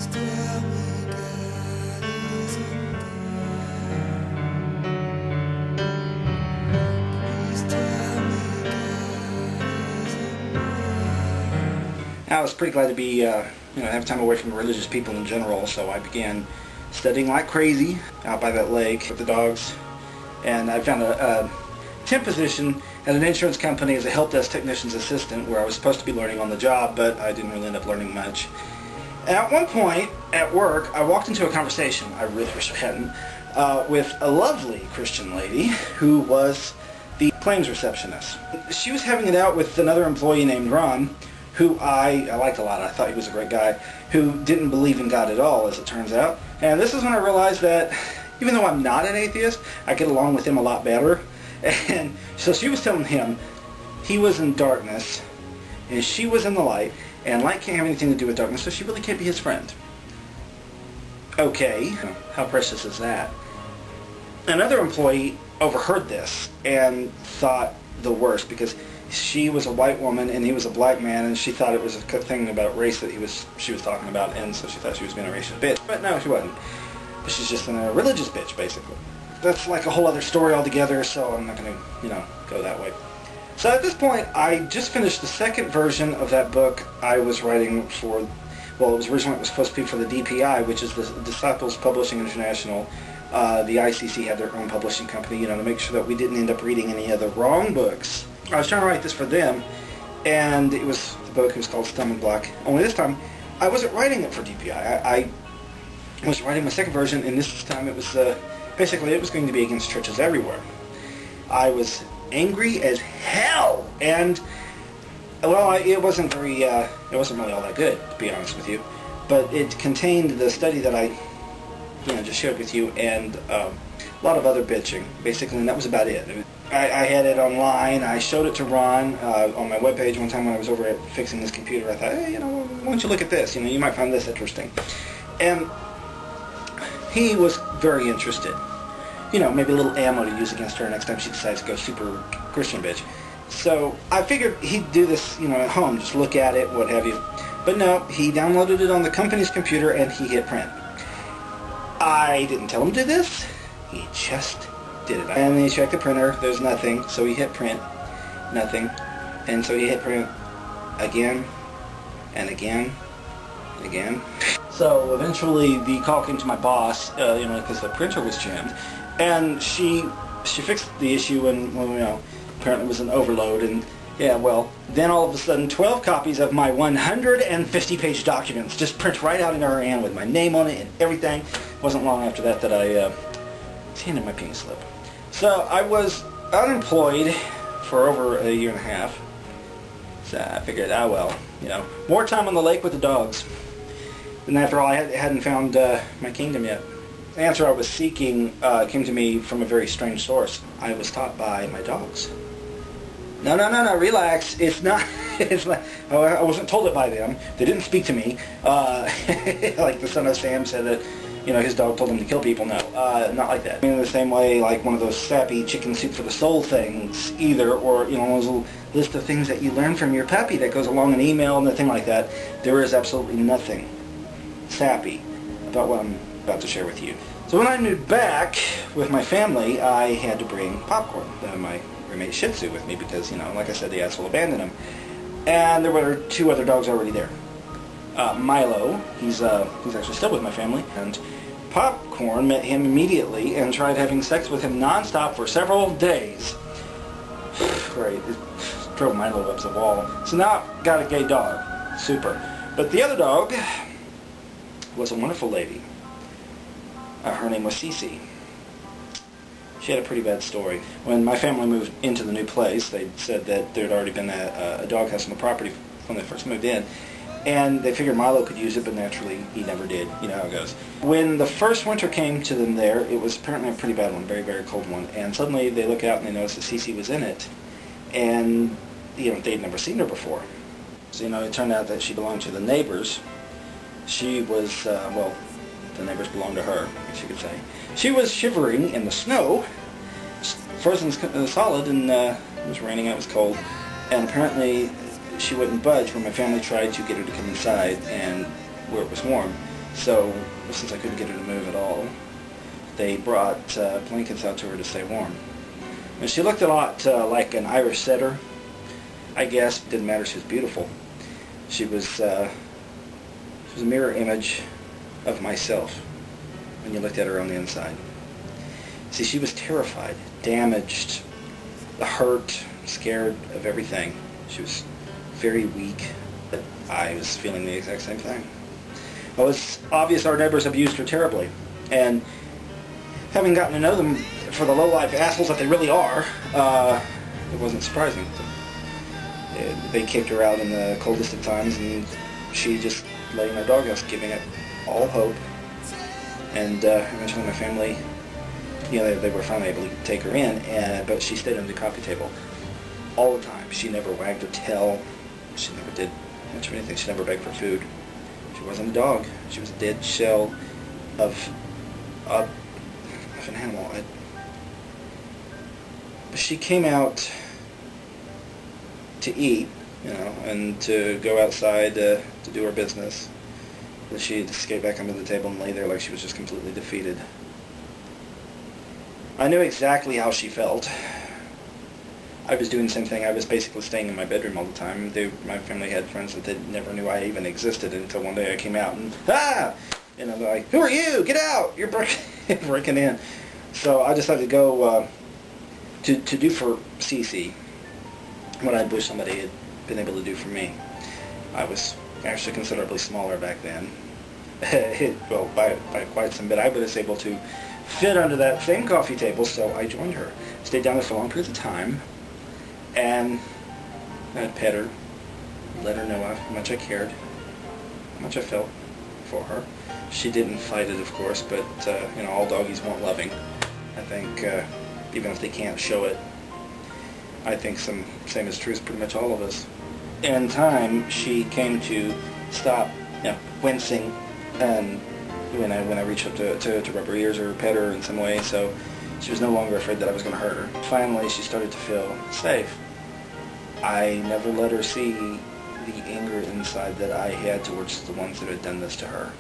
I was pretty glad to be, have time away from religious people in general, so I began studying like crazy out by that lake with the dogs. And I found a temp position at an insurance company as a help desk technician's assistant, where I was supposed to be learning on the job, but I didn't really end up learning much. And at one point at work, I walked into a conversation, I really wish I hadn't, with a lovely Christian lady who was the claims receptionist. She was having it out with another employee named Ron, who I liked a lot. I thought he was a great guy, who didn't believe in God at all, as it turns out. And this is when I realized that even though I'm not an atheist, I get along with him a lot better. And so she was telling him he was in darkness and she was in the light, and light can't have anything to do with darkness, so she really can't be his friend. Okay, how precious is that? Another employee overheard this and thought the worst, because she was a white woman and he was a black man, and she thought it was a thing about race that she was talking about, and so she thought she was being a racist bitch. But no, she wasn't. She's just a religious bitch, basically. That's like a whole other story altogether, so I'm not going to, go that way. So at this point, I just finished the second version of that book I was writing for, well, it was originally supposed to be for the DPI, which is the Disciples Publishing International. The ICC had their own publishing company, to make sure that we didn't end up reading any of the wrong books. I was trying to write this for them, and the book was called Stumbling Block. Only this time, I wasn't writing it for DPI. I was writing my second version, and this time it was, basically it was going to be against churches everywhere. I was angry as hell, and, well, it wasn't really all that good, to be honest with you, but it contained the study that I, just shared with you, and a lot of other bitching, basically, and that was about it. I had it online. I showed it to Ron on my webpage one time when I was over at fixing his computer. I thought, hey, why don't you look at this? You might find this interesting. And he was very interested. Maybe a little ammo to use against her next time she decides to go super Christian bitch. So I figured he'd do this, at home, just look at it, what have you. But no, he downloaded it on the company's computer and he hit print. I didn't tell him to do this. He just did it. And then he checked the printer, there's nothing, so he hit print, nothing. And so he hit print again, and again, and again. So eventually the call came to my boss, because the printer was jammed, and she fixed the issue, and, apparently it was an overload, and then all of a sudden 12 copies of my 150-page documents just print right out in her hand with my name on it and everything. It wasn't long after that I handed my pink slip. So I was unemployed for over a year and a half. So I figured, more time on the lake with the dogs. And after all, I hadn't found my kingdom yet. The answer I was seeking came to me from a very strange source. I was taught by my dogs. No, relax. It's not. It's like, I wasn't told it by them. They didn't speak to me. Like the son of Sam said that, his dog told him to kill people. No, not like that. In the same way, like one of those sappy chicken soup for the soul things, either, or, one of those little list of things that you learn from your puppy that goes along an email and nothing like that. There is absolutely nothing sappy about what I'm about to share with you. So when I moved back with my family, I had to bring Popcorn, my roommate Shih Tzu, with me because, like I said, the asshole abandoned him. And there were 2 other dogs already there. Milo, he's actually still with my family, and Popcorn met him immediately and tried having sex with him nonstop for several days. Great, it drove Milo up the wall. So now I've got a gay dog. Super. But the other dog was a wonderful lady. Her name was CiCi. She had a pretty bad story. When my family moved into the new place, they said that there had already been a doghouse on the property when they first moved in. And they figured Milo could use it, but naturally he never did. You know how it goes. When the first winter came to them there, it was apparently a pretty bad one, very, very cold one. And suddenly they look out and they notice that CiCi was in it. And, they'd never seen her before. So, it turned out that she belonged to the neighbors. She was, the neighbors belonged to her, I guess you could say. She was shivering in the snow, frozen solid, and it was raining and it was cold. And apparently she wouldn't budge when my family tried to get her to come inside and where it was warm. So since I couldn't get her to move at all, they brought blankets out to her to stay warm. And she looked a lot like an Irish setter, I guess. Didn't matter, she was beautiful. She was a mirror image of myself when you looked at her on the inside. See, she was terrified, damaged, hurt, scared of everything. She was very weak. But I was feeling the exact same thing. It was obvious our neighbors abused her terribly. And having gotten to know them for the low-life assholes that they really are, it wasn't surprising. They kicked her out in the coldest of times, and she just lay in her doghouse, giving it all hope. And eventually my family, they were finally able to take her in, but she stayed under the coffee table all the time. She never wagged her tail. She never did much of anything. She never begged for food. She wasn't a dog. She was a dead shell of an animal. She came out to eat, and to go outside to do her business. But she'd escape back under the table and lay there like she was just completely defeated. I knew exactly how she felt. I was doing the same thing. I was basically staying in my bedroom all the time. My family had friends that they never knew I even existed until one day I came out and, they're like, "Who are you? Get out! You're breaking in." So I decided to go to do for CiCi what I wish somebody had been able to do for me. I was actually considerably smaller back then. Well, by quite some bit. I was able to fit under that same coffee table, so I joined her. Stayed down there for long periods of time, and I'd pet her, let her know how much I cared, how much I felt for her. She didn't fight it, of course, but all doggies want loving. I think even if they can't show it, I think same is true of pretty much all of us. In time, she came to stop, wincing, and when I reached up to rub her ears or pet her in some way, so she was no longer afraid that I was going to hurt her. Finally, she started to feel safe. I never let her see the anger inside that I had towards the ones that had done this to her.